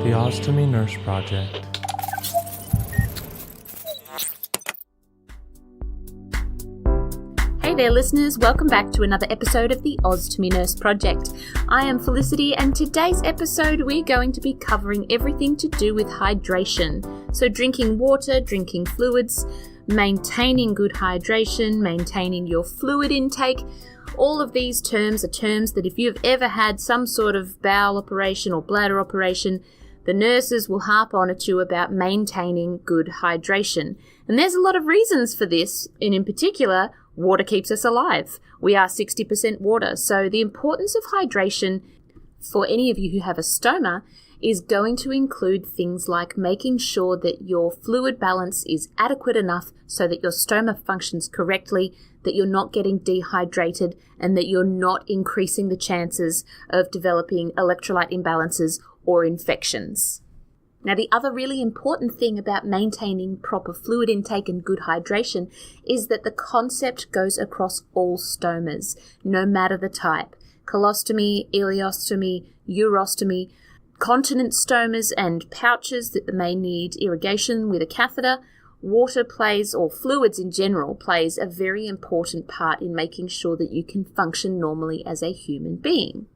The OZtomy Nurse Project. Hey there listeners, welcome back to another episode of the OZtomy Nurse Project. I am Felicity and today's episode we're going to be covering everything to do with hydration. So drinking water, drinking fluids, maintaining good hydration, maintaining your fluid intake. All of these terms are terms that if you've ever had some sort of bowel operation or bladder operation, the nurses will harp on at you about maintaining good hydration. And there's a lot of reasons for this, and in particular, water keeps us alive. We are 60% water, so the importance of hydration for any of you who have a stoma is going to include things like making sure that your fluid balance is adequate enough so that your stoma functions correctly, that you're not getting dehydrated, and that you're not increasing the chances of developing electrolyte imbalances or infections. Now, the other really important thing about maintaining proper fluid intake and good hydration is that the concept goes across all stomas, no matter the type. Colostomy, ileostomy, urostomy, continent stomas and pouches that may need irrigation with a catheter. Water plays, or fluids in general, plays a very important part in making sure that you can function normally as a human being.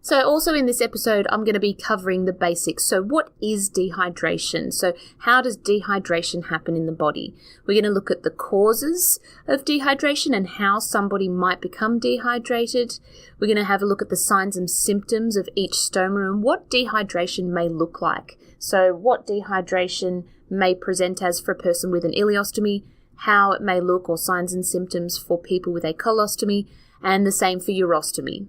So also in this episode, I'm going to be covering the basics. So what is dehydration? So how does dehydration happen in the body? We're going to look at the causes of dehydration and how somebody might become dehydrated. We're going to have a look at the signs and symptoms of each stoma and what dehydration may look like. So what dehydration may present as for a person with an ileostomy, how it may look or signs and symptoms for people with a colostomy, and the same for urostomy.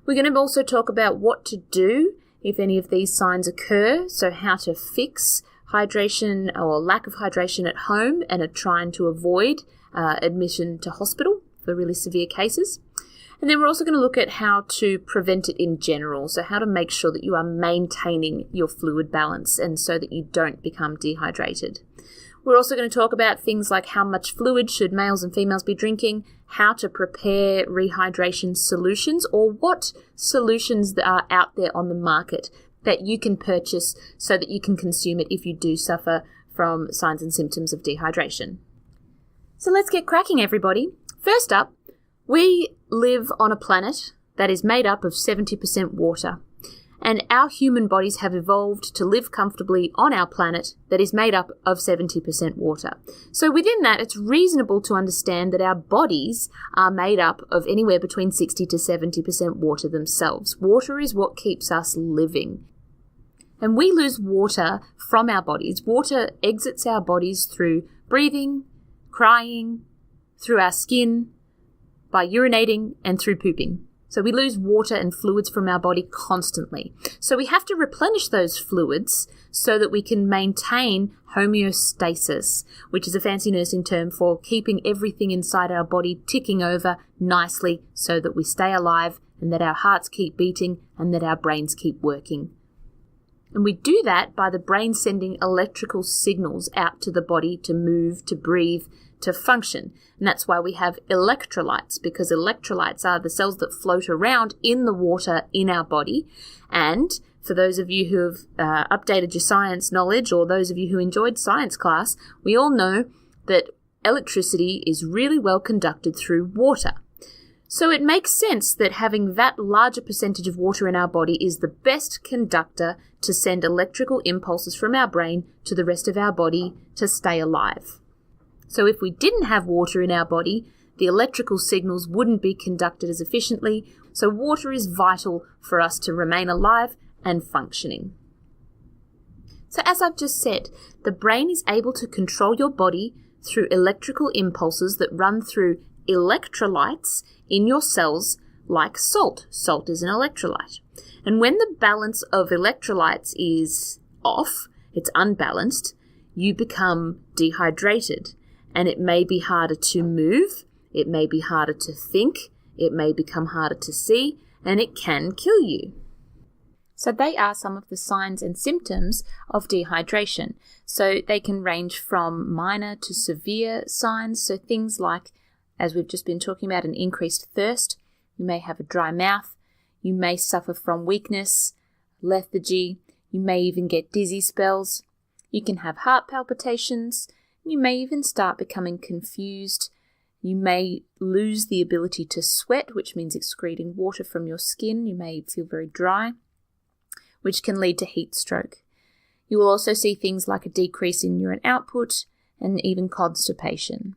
We're going to also talk about what to do if any of these signs occur, so how to fix hydration or lack of hydration at home and are trying to avoid admission to hospital for really severe cases. And then we're also going to look at how to prevent it in general, so how to make sure that you are maintaining your fluid balance and so that you don't become dehydrated. We're also going to talk about things like how much fluid should males and females be drinking, how to prepare rehydration solutions, or what solutions that are out there on the market that you can purchase so that you can consume it if you do suffer from signs and symptoms of dehydration. So let's get cracking, everybody. First up, we live on a planet that is made up of 70% water. And our human bodies have evolved to live comfortably on our planet that is made up of 70% water. So within that, it's reasonable to understand that our bodies are made up of anywhere between 60 to 70% water themselves. Water is what keeps us living. And we lose water from our bodies. Water exits our bodies through breathing, crying, through our skin, by urinating, and through pooping. So we lose water and fluids from our body constantly. So we have to replenish those fluids so that we can maintain homeostasis, which is a fancy nursing term for keeping everything inside our body ticking over nicely so that we stay alive and that our hearts keep beating and that our brains keep working. And we do that by the brain sending electrical signals out to the body to move, to breathe, to function. And that's why we have electrolytes, because electrolytes are the cells that float around in the water in our body. And for those of you who have updated your science knowledge, or those of you who enjoyed science class, we all know that electricity is really well conducted through water. So it makes sense that having that larger percentage of water in our body is the best conductor to send electrical impulses from our brain to the rest of our body to stay alive. So if we didn't have water in our body, the electrical signals wouldn't be conducted as efficiently. So water is vital for us to remain alive and functioning. So as I've just said, the brain is able to control your body through electrical impulses that run through electrolytes in your cells like salt. Salt is an electrolyte. And when the balance of electrolytes is off, it's unbalanced, you become dehydrated. And it may be harder to move, it may be harder to think, it may become harder to see, and it can kill you. So they are some of the signs and symptoms of dehydration. So they can range from minor to severe signs. So things like, as we've just been talking about, an increased thirst. You may have a dry mouth. You may suffer from weakness, lethargy. You may even get dizzy spells. You can have heart palpitations. You may even start becoming confused. You may lose the ability to sweat, which means excreting water from your skin. You may feel very dry, which can lead to heat stroke. You will also see things like a decrease in urine output and even constipation.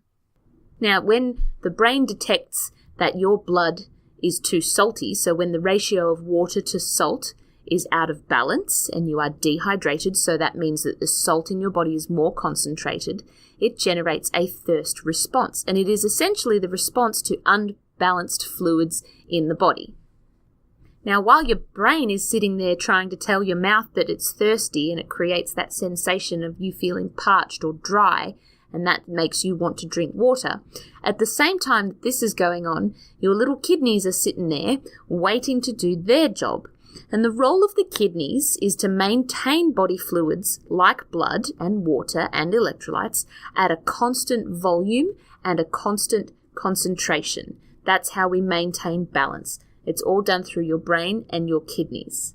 Now, when the brain detects that your blood is too salty, so when the ratio of water to salt is out of balance and you are dehydrated, so that means that the salt in your body is more concentrated, it generates a thirst response. And it is essentially the response to unbalanced fluids in the body. Now, while your brain is sitting there trying to tell your mouth that it's thirsty and it creates that sensation of you feeling parched or dry, and that makes you want to drink water, at the same time that this is going on, your little kidneys are sitting there waiting to do their job. And the role of the kidneys is to maintain body fluids like blood and water and electrolytes at a constant volume and a constant concentration. That's how we maintain balance. It's all done through your brain and your kidneys.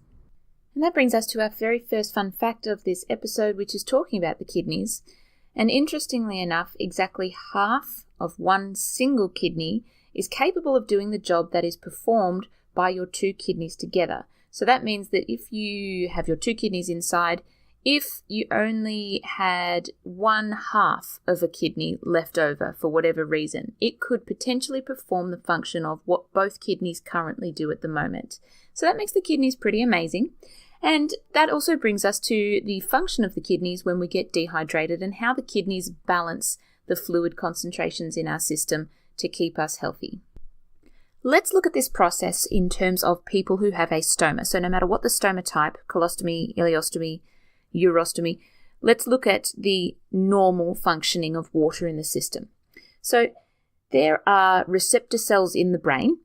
And that brings us to our very first fun fact of this episode, which is talking about the kidneys. And interestingly enough, exactly half of one single kidney is capable of doing the job that is performed by your two kidneys together. So that means that if you have your two kidneys inside, if you only had 1/2 of a kidney left over for whatever reason, it could potentially perform the function of what both kidneys currently do at the moment. So that makes the kidneys pretty amazing. And that also brings us to the function of the kidneys when we get dehydrated and how the kidneys balance the fluid concentrations in our system to keep us healthy. Let's look at this process in terms of people who have a stoma. So no matter what the stoma type, colostomy, ileostomy, urostomy, let's look at the normal functioning of water in the system. So there are receptor cells in the brain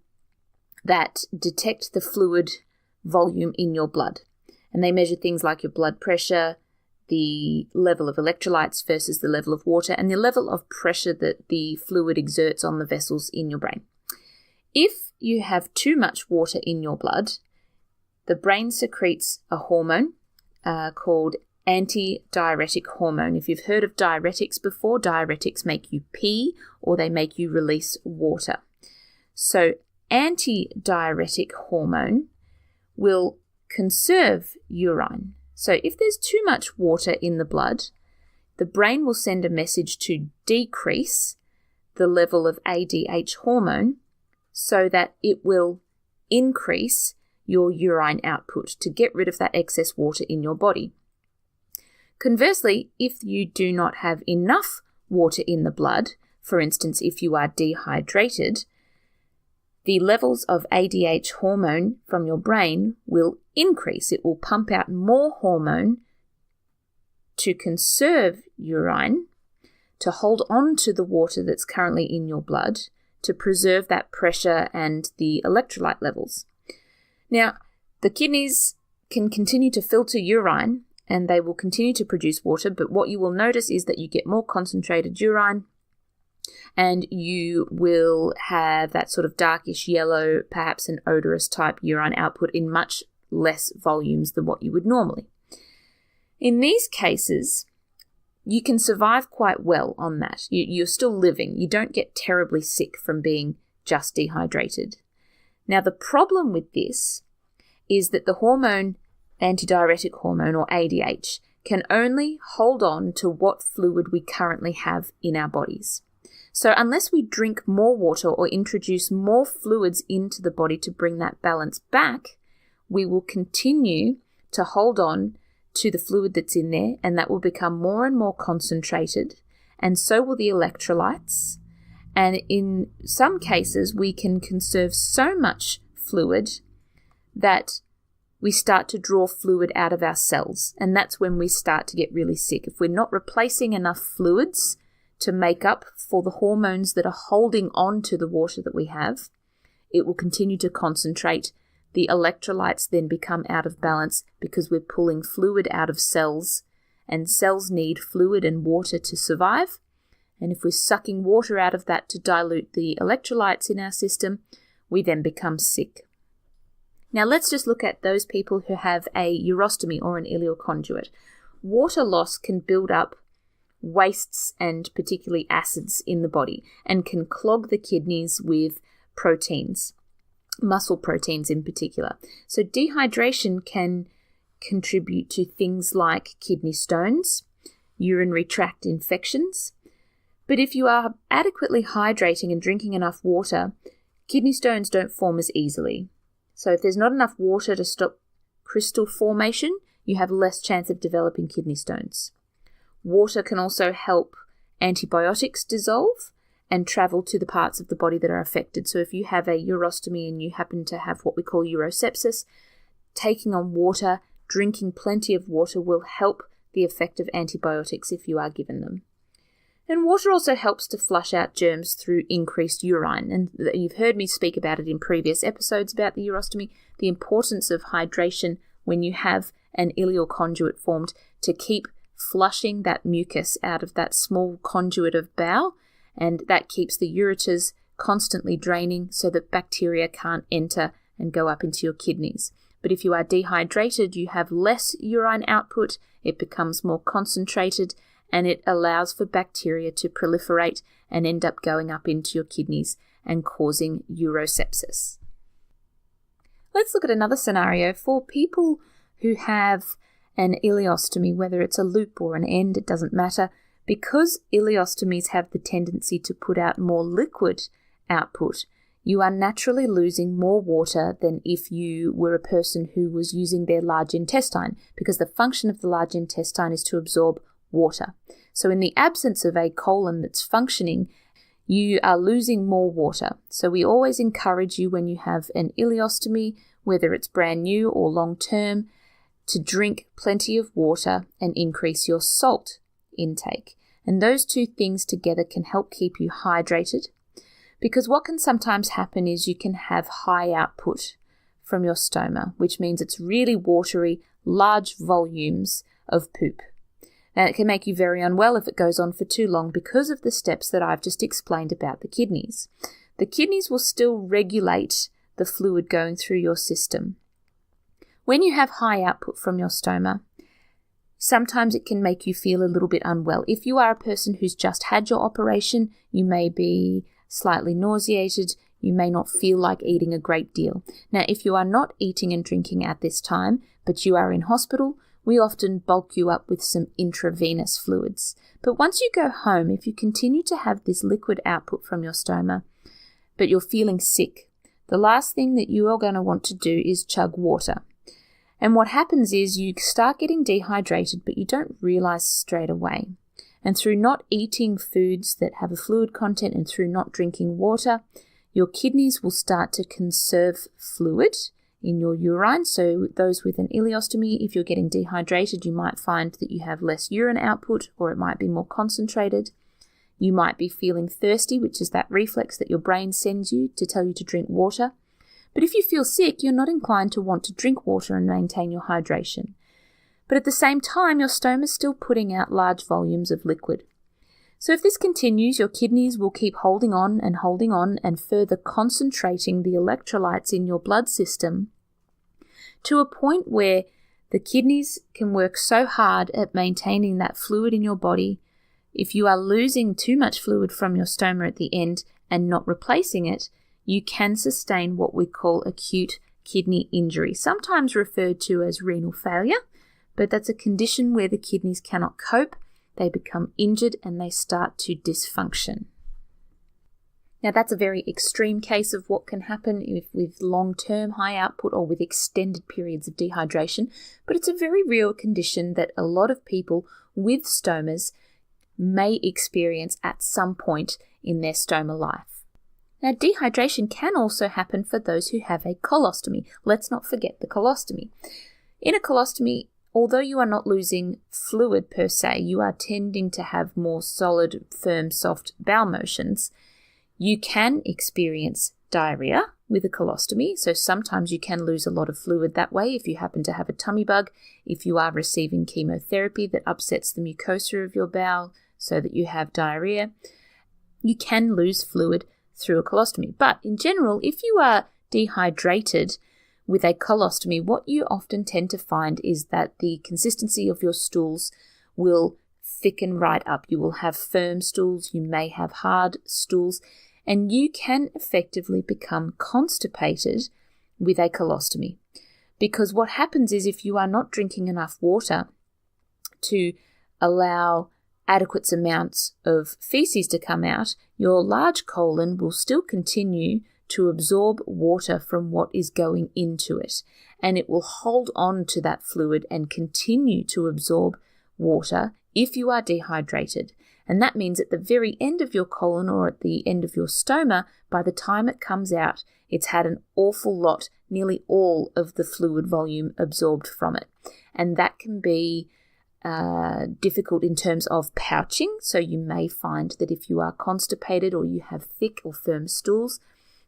that detect the fluid volume in your blood. And they measure things like your blood pressure, the level of electrolytes versus the level of water, and the level of pressure that the fluid exerts on the vessels in your brain. If you have too much water in your blood, the brain secretes a hormone called anti-diuretic hormone. If you've heard of diuretics before, diuretics make you pee or they make you release water. So anti-diuretic hormone will conserve urine. So if there's too much water in the blood, the brain will send a message to decrease the level of ADH hormone so that it will increase your urine output to get rid of that excess water in your body. Conversely, if you do not have enough water in the blood, for instance, if you are dehydrated, the levels of ADH hormone from your brain will increase. It will pump out more hormone to conserve urine, to hold on to the water that's currently in your blood, to preserve that pressure and the electrolyte levels. Now, the kidneys can continue to filter urine and they will continue to produce water, but what you will notice is that you get more concentrated urine and you will have that sort of darkish yellow, perhaps an odorous type urine output in much less volumes than what you would normally. In these cases, you can survive quite well on that. You're still living. You don't get terribly sick from being just dehydrated. Now, the problem with this is that the hormone, antidiuretic hormone or ADH, can only hold on to what fluid we currently have in our bodies. So unless we drink more water or introduce more fluids into the body to bring that balance back, we will continue to hold on to the fluid that's in there, and that will become more and more concentrated, and so will the electrolytes. And in some cases, we can conserve so much fluid that we start to draw fluid out of our cells, and that's when we start to get really sick. If we're not replacing enough fluids to make up for the hormones that are holding on to the water that we have, it will continue to concentrate. The electrolytes then become out of balance because we're pulling fluid out of cells, and cells need fluid and water to survive. And if we're sucking water out of that to dilute the electrolytes in our system, we then become sick. Now let's just look at those people who have a urostomy or an ileal conduit. Water loss can build up wastes and particularly acids in the body and can clog the kidneys with proteins, muscle proteins in particular. So dehydration can contribute to things like kidney stones, urinary tract infections. But if you are adequately hydrating and drinking enough water, kidney stones don't form as easily. So if there's not enough water to stop crystal formation, you have less chance of developing kidney stones. Water can also help antibiotics dissolve and travel to the parts of the body that are affected. So if you have a urostomy and you happen to have what we call urosepsis, taking on water, drinking plenty of water will help the effect of antibiotics if you are given them. And water also helps to flush out germs through increased urine. And you've heard me speak about it in previous episodes about the urostomy, the importance of hydration when you have an ileal conduit formed to keep flushing that mucus out of that small conduit of bowel, and that keeps the ureters constantly draining so that bacteria can't enter and go up into your kidneys. But if you are dehydrated, you have less urine output, it becomes more concentrated, and it allows for bacteria to proliferate and end up going up into your kidneys and causing urosepsis. Let's look at another scenario for people who have an ileostomy, whether it's a loop or an end, it doesn't matter. Because ileostomies have the tendency to put out more liquid output, you are naturally losing more water than if you were a person who was using their large intestine, because the function of the large intestine is to absorb water. So in the absence of a colon that's functioning, you are losing more water. So we always encourage you when you have an ileostomy, whether it's brand new or long term, to drink plenty of water and increase your salt intake. And those two things together can help keep you hydrated, because what can sometimes happen is you can have high output from your stoma, which means it's really watery, large volumes of poop. And it can make you very unwell if it goes on for too long because of the steps that I've just explained about the kidneys. The kidneys will still regulate the fluid going through your system. When you have high output from your stoma, sometimes it can make you feel a little bit unwell. If you are a person who's just had your operation, you may be slightly nauseated, you may not feel like eating a great deal. Now, if you are not eating and drinking at this time, but you are in hospital, we often bulk you up with some intravenous fluids. But once you go home, if you continue to have this liquid output from your stoma, but you're feeling sick, the last thing that you are going to want to do is chug water. And what happens is you start getting dehydrated, but you don't realize straight away. And through not eating foods that have a fluid content and through not drinking water, your kidneys will start to conserve fluid in your urine. So those with an ileostomy, if you're getting dehydrated, you might find that you have less urine output, or it might be more concentrated. You might be feeling thirsty, which is that reflex that your brain sends you to tell you to drink water. But if you feel sick, you're not inclined to want to drink water and maintain your hydration. But at the same time, your stoma is still putting out large volumes of liquid. So if this continues, your kidneys will keep holding on and further concentrating the electrolytes in your blood system to a point where the kidneys can work so hard at maintaining that fluid in your body. If you are losing too much fluid from your stoma at the end and not replacing it, you can sustain what we call acute kidney injury, sometimes referred to as renal failure, but that's a condition where the kidneys cannot cope, they become injured and they start to dysfunction. Now that's a very extreme case of what can happen with long-term high output or with extended periods of dehydration, but it's a very real condition that a lot of people with stomas may experience at some point in their stoma life. Now, dehydration can also happen for those who have a colostomy. Let's not forget the colostomy. In a colostomy, although you are not losing fluid per se, you are tending to have more solid, firm, soft bowel motions. You can experience diarrhea with a colostomy, so sometimes you can lose a lot of fluid that way if you happen to have a tummy bug, if you are receiving chemotherapy that upsets the mucosa of your bowel so that you have diarrhea. You can lose fluid through a colostomy. But in general, if you are dehydrated, with a colostomy, what you often tend to find is that the consistency of your stools will thicken right up. You will have firm stools, you may have hard stools, and you can effectively become constipated with a colostomy. Because what happens is if you are not drinking enough water to allow adequate amounts of feces to come out, your large colon will still continue to absorb water from what is going into it, and it will hold on to that fluid and continue to absorb water if you are dehydrated. And that means at the very end of your colon or at the end of your stoma, by the time it comes out, it's had an awful lot, nearly all of the fluid volume absorbed from it. And that can be difficult in terms of pouching. So you may find that if you are constipated or you have thick or firm stools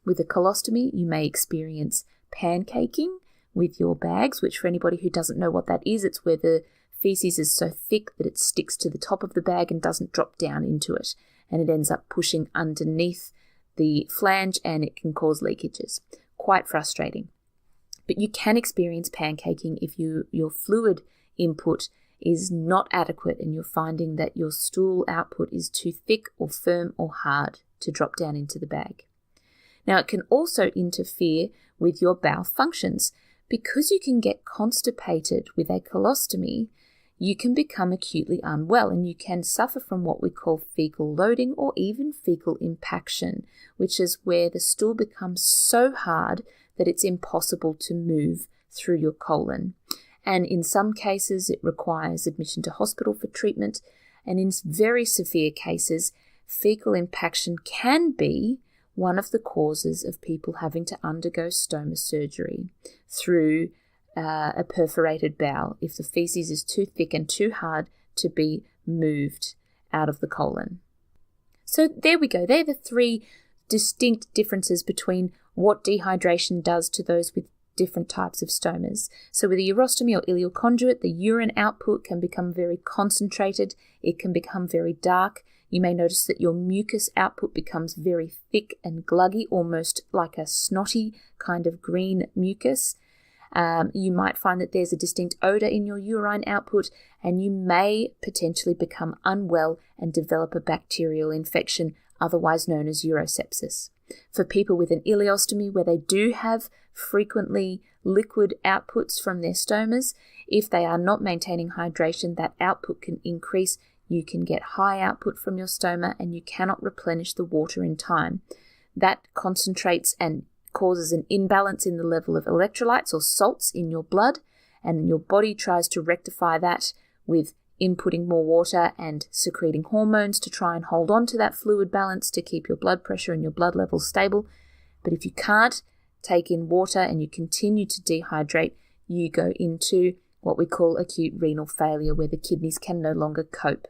with a colostomy, you may experience pancaking with your bags, which for anybody who doesn't know what that is, it's where the feces is so thick that it sticks to the top of the bag and doesn't drop down into it. And it ends up pushing underneath the flange and it can cause leakages. Quite frustrating. But you can experience pancaking if your fluid input is not adequate and you're finding that your stool output is too thick or firm or hard to drop down into the bag. Now, it can also interfere with your bowel functions. Because you can get constipated with a colostomy, you can become acutely unwell and you can suffer from what we call fecal loading or even fecal impaction, which is where the stool becomes so hard that it's impossible to move through your colon. And in some cases, it requires admission to hospital for treatment. And in very severe cases, fecal impaction can be one of the causes of people having to undergo stoma surgery through a perforated bowel if the feces is too thick and too hard to be moved out of the colon. So there we go. They're the three distinct differences between what dehydration does to those with different types of stomas. So with a urostomy or ileal conduit, the urine output can become very concentrated. It can become very dark. You may notice that your mucus output becomes very thick and gluggy, almost like a snotty kind of green mucus. You might find that there's a distinct odor in your urine output, and you may potentially become unwell and develop a bacterial infection, otherwise known as urosepsis. For people with an ileostomy, where they do have frequently liquid outputs from their stomas, if they are not maintaining hydration, that output can increase. You can get high output from your stoma and you cannot replenish the water in time. That concentrates and causes an imbalance in the level of electrolytes or salts in your blood, and your body tries to rectify that with inputting more water and secreting hormones to try and hold on to that fluid balance to keep your blood pressure and your blood levels stable. But if you can't take in water and you continue to dehydrate, you go into what we call acute renal failure, where the kidneys can no longer cope.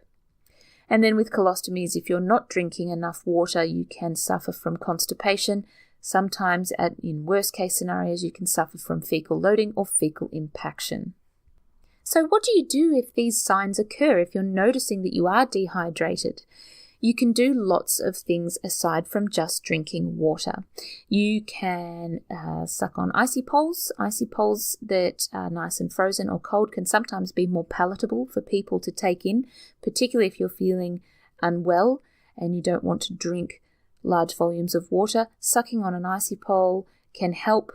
And then with colostomies, if you're not drinking enough water, you can suffer from constipation. Sometimes, in worst case scenarios, you can suffer from fecal loading or fecal impaction. So what do you do if these signs occur, if you're noticing that you are dehydrated? You can do lots of things aside from just drinking water. You can suck on icy poles. Icy poles that are nice and frozen or cold can sometimes be more palatable for people to take in, particularly if you're feeling unwell and you don't want to drink large volumes of water. Sucking on an icy pole can help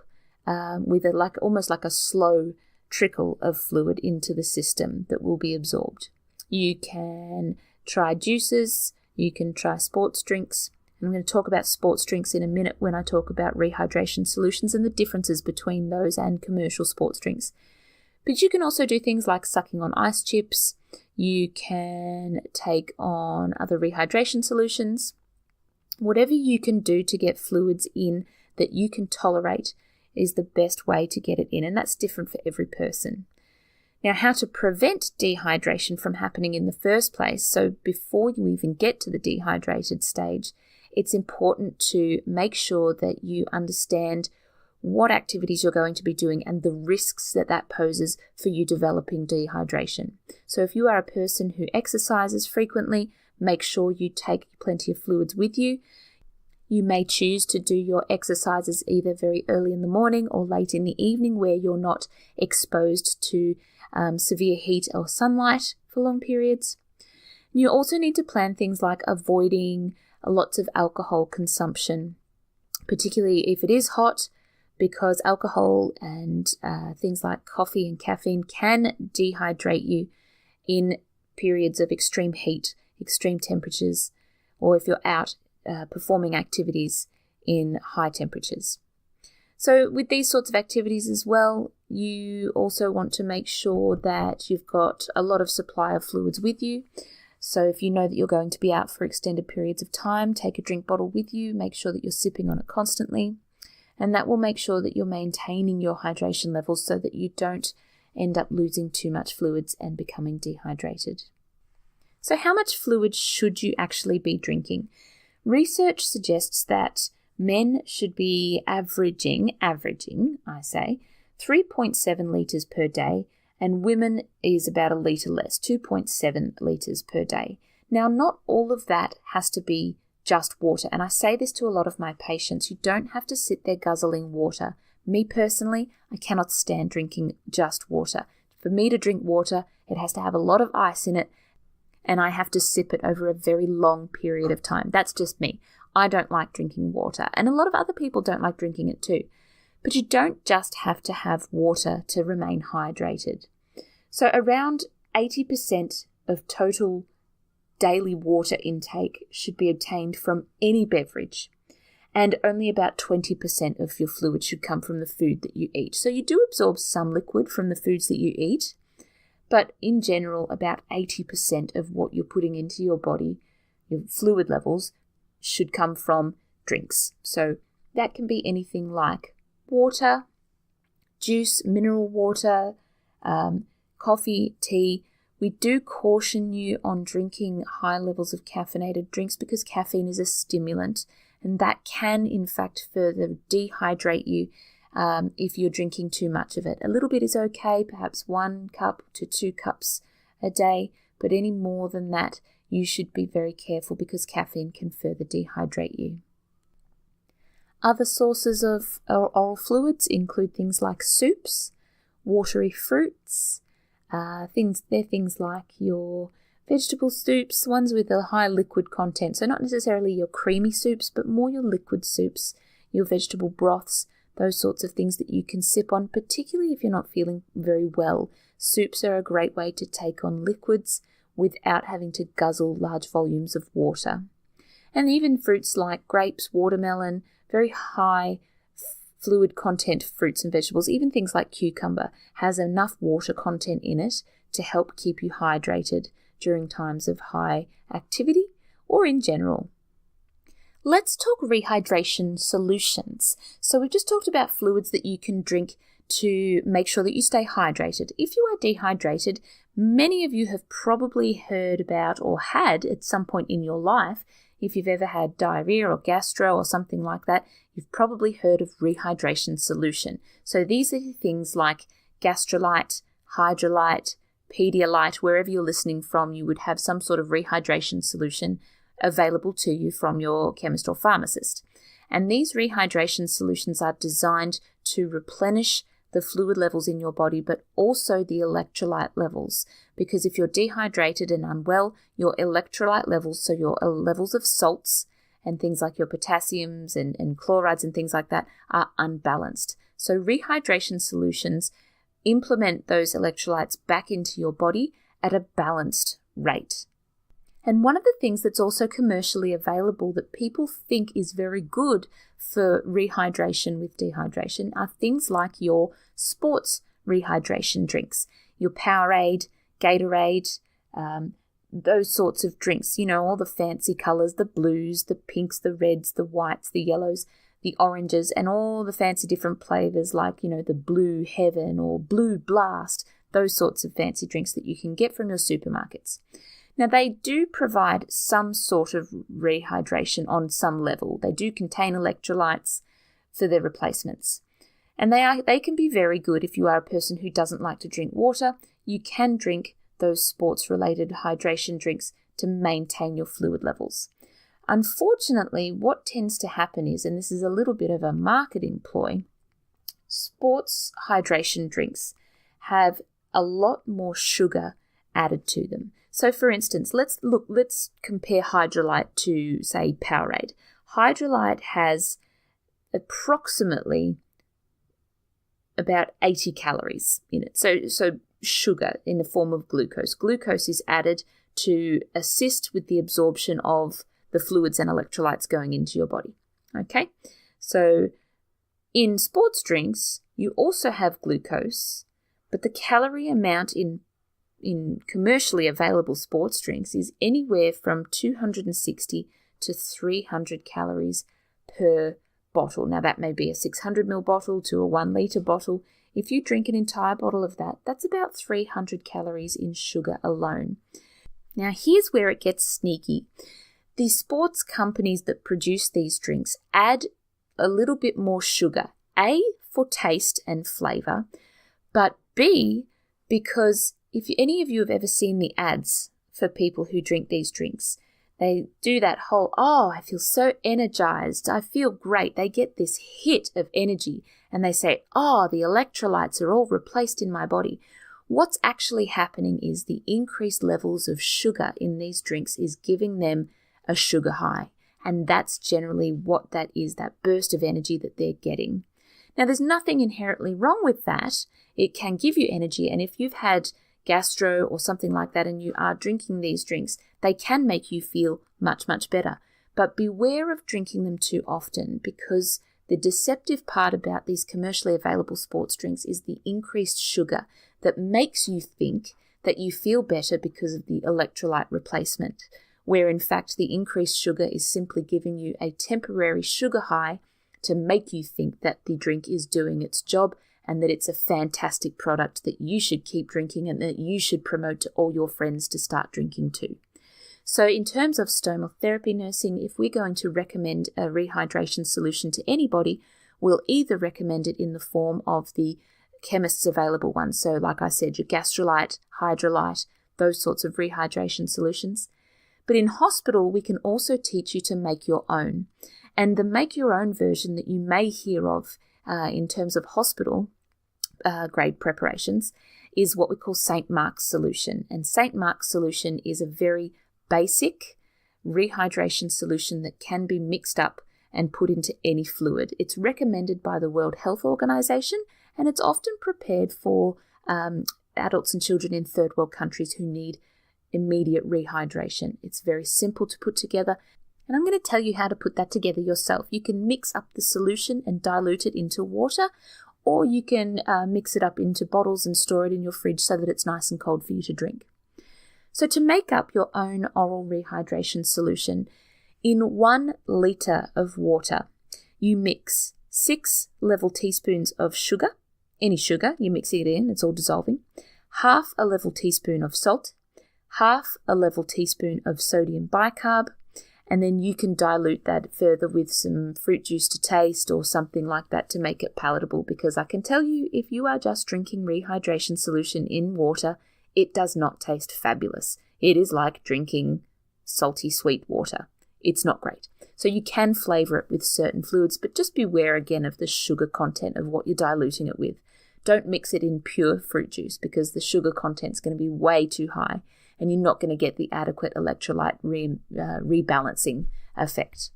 with almost like a slow trickle of fluid into the system that will be absorbed. You can try juices. You can try sports drinks. I'm going to talk about sports drinks in a minute when I talk about rehydration solutions and the differences between those and commercial sports drinks. But you can also do things like sucking on ice chips. You can take on other rehydration solutions. Whatever you can do to get fluids in that you can tolerate is the best way to get it in, and that's different for every person. Now, how to prevent dehydration from happening in the first place, so before you even get to the dehydrated stage, it's important to make sure that you understand what activities you're going to be doing and the risks that that poses for you developing dehydration. So if you are a person who exercises frequently, make sure you take plenty of fluids with you. You may choose to do your exercises either very early in the morning or late in the evening where you're not exposed to severe heat or sunlight for long periods. You also need to plan things like avoiding lots of alcohol consumption, particularly if it is hot, because alcohol and things like coffee and caffeine can dehydrate you in periods of extreme heat, extreme temperatures, or if you're out performing activities in high temperatures. So with these sorts of activities as well, you also want to make sure that you've got a lot of supply of fluids with you. So if you know that you're going to be out for extended periods of time, take a drink bottle with you, make sure that you're sipping on it constantly, and that will make sure that you're maintaining your hydration levels so that you don't end up losing too much fluids and becoming dehydrated. So how much fluid should you actually be drinking? Research suggests that men should be averaging, I say, 3.7 litres per day, and women is about a litre less, 2.7 litres per day. Now, not all of that has to be just water, and I say this to a lot of my patients. You don't have to sit there guzzling water. Me personally, I cannot stand drinking just water. For me to drink water, it has to have a lot of ice in it, and I have to sip it over a very long period of time. That's just me. I don't like drinking water, and a lot of other people don't like drinking it too. But you don't just have to have water to remain hydrated. So around 80% of total daily water intake should be obtained from any beverage, and only about 20% of your fluid should come from the food that you eat. So you do absorb some liquid from the foods that you eat, but in general, about 80% of what you're putting into your body, your fluid levels, should come from drinks. So that can be anything like water, juice, mineral water, coffee, tea. We do caution you on drinking high levels of caffeinated drinks because caffeine is a stimulant, and that can in fact further dehydrate you if you're drinking too much of it. A little bit is okay, perhaps 1 cup to 2 cups a day, but any more than that, you should be very careful because caffeine can further dehydrate you. Other sources of oral fluids include things like soups, watery fruits, things like your vegetable soups, ones with a high liquid content. So not necessarily your creamy soups, but more your liquid soups, your vegetable broths, those sorts of things that you can sip on, particularly if you're not feeling very well. Soups are a great way to take on liquids without having to guzzle large volumes of water. And even fruits like grapes, watermelon, very high fluid content fruits and vegetables, even things like cucumber, has enough water content in it to help keep you hydrated during times of high activity or in general. Let's talk rehydration solutions. So we've just talked about fluids that you can drink to make sure that you stay hydrated. If you are dehydrated, many of you have probably heard about or had at some point in your life, if you've ever had diarrhea or gastro or something like that, you've probably heard of rehydration solution. So these are things like gastrolyte, hydrolyte, Pedialyte. Wherever you're listening from, you would have some sort of rehydration solution available to you from your chemist or pharmacist. And these rehydration solutions are designed to replenish the fluid levels in your body, but also the electrolyte levels. Because if you're dehydrated and unwell, your electrolyte levels, so your levels of salts and things like your potassiums and chlorides and things like that, are unbalanced. So rehydration solutions implement those electrolytes back into your body at a balanced rate. And one of the things that's also commercially available that people think is very good for rehydration with dehydration are things like your sports rehydration drinks, your Powerade, Gatorade, those sorts of drinks, all the fancy colors, the blues, the pinks, the reds, the whites, the yellows, the oranges, and all the fancy different flavors like, the Blue Heaven or Blue Blast, those sorts of fancy drinks that you can get from your supermarkets. Now, they do provide some sort of rehydration on some level. They do contain electrolytes for their replacements. And they can be very good if you are a person who doesn't like to drink water. You can drink those sports-related hydration drinks to maintain your fluid levels. Unfortunately, what tends to happen is, and this is a little bit of a marketing ploy, sports hydration drinks have a lot more sugar added to them. So for instance, let's compare Hydrolyte to, say, Powerade. Hydrolyte has approximately about 80 calories in it. So sugar in the form of glucose. Glucose is added to assist with the absorption of the fluids and electrolytes going into your body. Okay? So in sports drinks, you also have glucose, but the calorie amount in commercially available sports drinks is anywhere from 260 to 300 calories per bottle. Now, that may be a 600 ml bottle to a 1 litre bottle. If you drink an entire bottle of that, that's about 300 calories in sugar alone. Now, here's where it gets sneaky. The sports companies that produce these drinks add a little bit more sugar, A, for taste and flavour, but B, because if any of you have ever seen the ads for people who drink these drinks, they do that whole, I feel so energized, I feel great. They get this hit of energy and they say, the electrolytes are all replaced in my body. What's actually happening is the increased levels of sugar in these drinks is giving them a sugar high. And that's generally what that is, that burst of energy that they're getting. Now, there's nothing inherently wrong with that. It can give you energy. And if you've had gastro or something like that and you are drinking these drinks, they can make you feel much, much better. But beware of drinking them too often, because the deceptive part about these commercially available sports drinks is the increased sugar that makes you think that you feel better because of the electrolyte replacement, where in fact the increased sugar is simply giving you a temporary sugar high to make you think that the drink is doing its job and that it's a fantastic product that you should keep drinking and that you should promote to all your friends to start drinking too. So in terms of stomal therapy nursing, if we're going to recommend a rehydration solution to anybody, we'll either recommend it in the form of the chemist's available ones. So like I said, your Gastrolyte, Hydrolyte, those sorts of rehydration solutions. But in hospital, we can also teach you to make your own. And the make your own version that you may hear of in terms of hospital grade preparations is what we call St. Mark's solution. And St. Mark's solution is a very basic rehydration solution that can be mixed up and put into any fluid. It's recommended by the World Health Organization, and it's often prepared for adults and children in third world countries who need immediate rehydration. It's very simple to put together, and I'm going to tell you how to put that together yourself. You can mix up the solution and dilute it into water, or you can mix it up into bottles and store it in your fridge so that it's nice and cold for you to drink. So to make up your own oral rehydration solution, in 1 litre of water, you mix 6 level teaspoons of sugar, any sugar, you mix it in, it's all dissolving, half a level teaspoon of salt, half a level teaspoon of sodium bicarb, and then you can dilute that further with some fruit juice to taste or something like that to make it palatable, because I can tell you, if you are just drinking rehydration solution in water, it does not taste fabulous. It is like drinking salty sweet water. It's not great. So you can flavour it with certain fluids, but just beware again of the sugar content of what you're diluting it with. Don't mix it in pure fruit juice because the sugar content is going to be way too high and you're not going to get the adequate electrolyte rebalancing effect.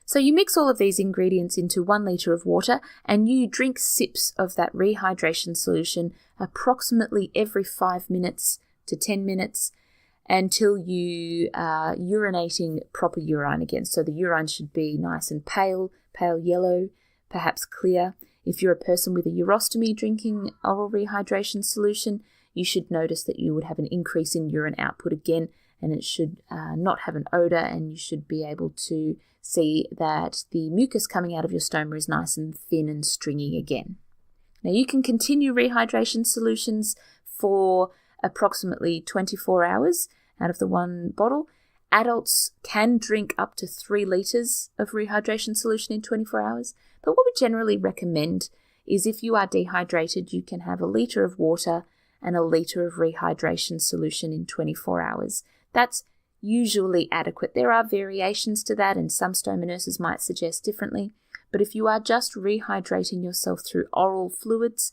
So you mix all of these ingredients into 1 litre of water and you drink sips of that rehydration solution approximately every 5 minutes to 10 minutes until you are urinating proper urine again. So the urine should be nice and pale yellow, perhaps clear. If you're a person with a urostomy drinking oral rehydration solution, you should notice that you would have an increase in urine output again, and it should not have an odour, and you should be able to see that the mucus coming out of your stoma is nice and thin and stringy again. Now you can continue rehydration solutions for approximately 24 hours out of the 1 bottle. Adults can drink up to 3 litres of rehydration solution in 24 hours, but what we generally recommend is if you are dehydrated, you can have 1 litre of water and 1 litre of rehydration solution in 24 hours. That's usually adequate. There are variations to that, and some stoma nurses might suggest differently. But if you are just rehydrating yourself through oral fluids,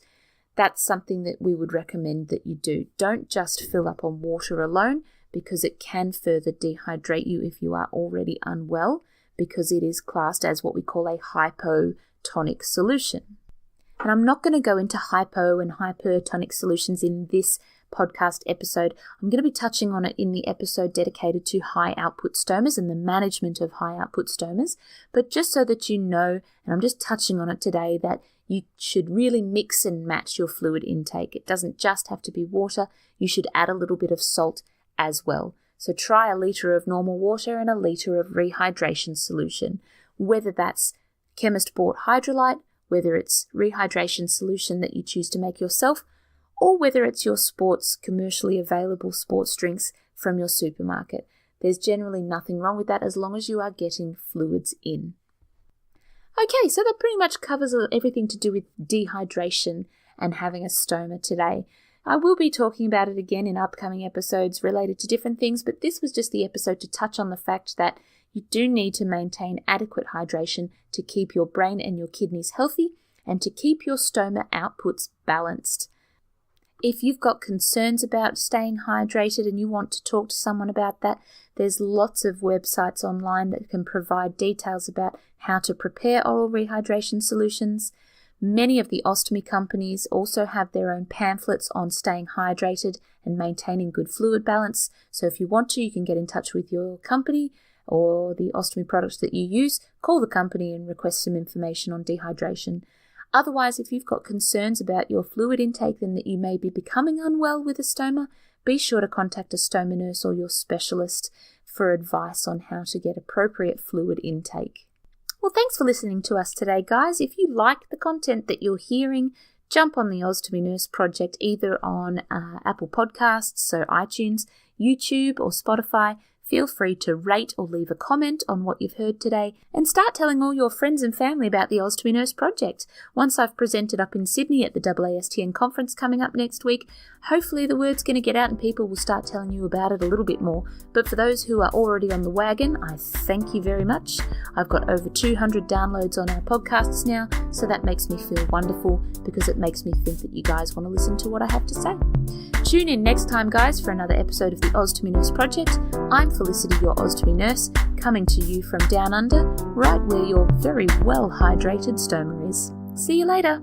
that's something that we would recommend that you do. Don't just fill up on water alone, because it can further dehydrate you if you are already unwell, because it is classed as what we call a hypotonic solution. And I'm not going to go into hypo and hypertonic solutions in this podcast episode. I'm going to be touching on it in the episode dedicated to high output stomas and the management of high output stomas. But just so that you know, and I'm just touching on it today, that you should really mix and match your fluid intake. It doesn't just have to be water. You should add a little bit of salt as well. So try a litre of normal water and a litre of rehydration solution, whether that's chemist bought hydrolyte, whether it's rehydration solution that you choose to make yourself, or whether it's your commercially available sports drinks from your supermarket. There's generally nothing wrong with that as long as you are getting fluids in. Okay, so that pretty much covers everything to do with dehydration and having a stoma today. I will be talking about it again in upcoming episodes related to different things, but this was just the episode to touch on the fact that you do need to maintain adequate hydration to keep your brain and your kidneys healthy and to keep your stoma outputs balanced. If you've got concerns about staying hydrated and you want to talk to someone about that, there's lots of websites online that can provide details about how to prepare oral rehydration solutions. Many of the OZtomy companies also have their own pamphlets on staying hydrated and maintaining good fluid balance. So if you want to, you can get in touch with your company or the OZtomy products that you use, call the company and request some information on dehydration. Otherwise, if you've got concerns about your fluid intake and that you may be becoming unwell with a stoma, be sure to contact a stoma nurse or your specialist for advice on how to get appropriate fluid intake. Well, thanks for listening to us today, guys. If you like the content that you're hearing, jump on the OZtomy Nurse Project either on Apple Podcasts, so iTunes, YouTube or Spotify. Feel free to rate or leave a comment on what you've heard today and start telling all your friends and family about the OZtomy Nurse Project. Once I've presented up in Sydney at the AASTN conference coming up next week, hopefully the word's going to get out and people will start telling you about it a little bit more. But for those who are already on the wagon, I thank you very much. I've got over 200 downloads on our podcasts now, so that makes me feel wonderful because it makes me think that you guys want to listen to what I have to say. Tune in next time, guys, for another episode of the OZtomy Nurse Project. I'm Felicity, your OZtomy nurse, coming to you from down under, right where your very well hydrated stoma is. See you later.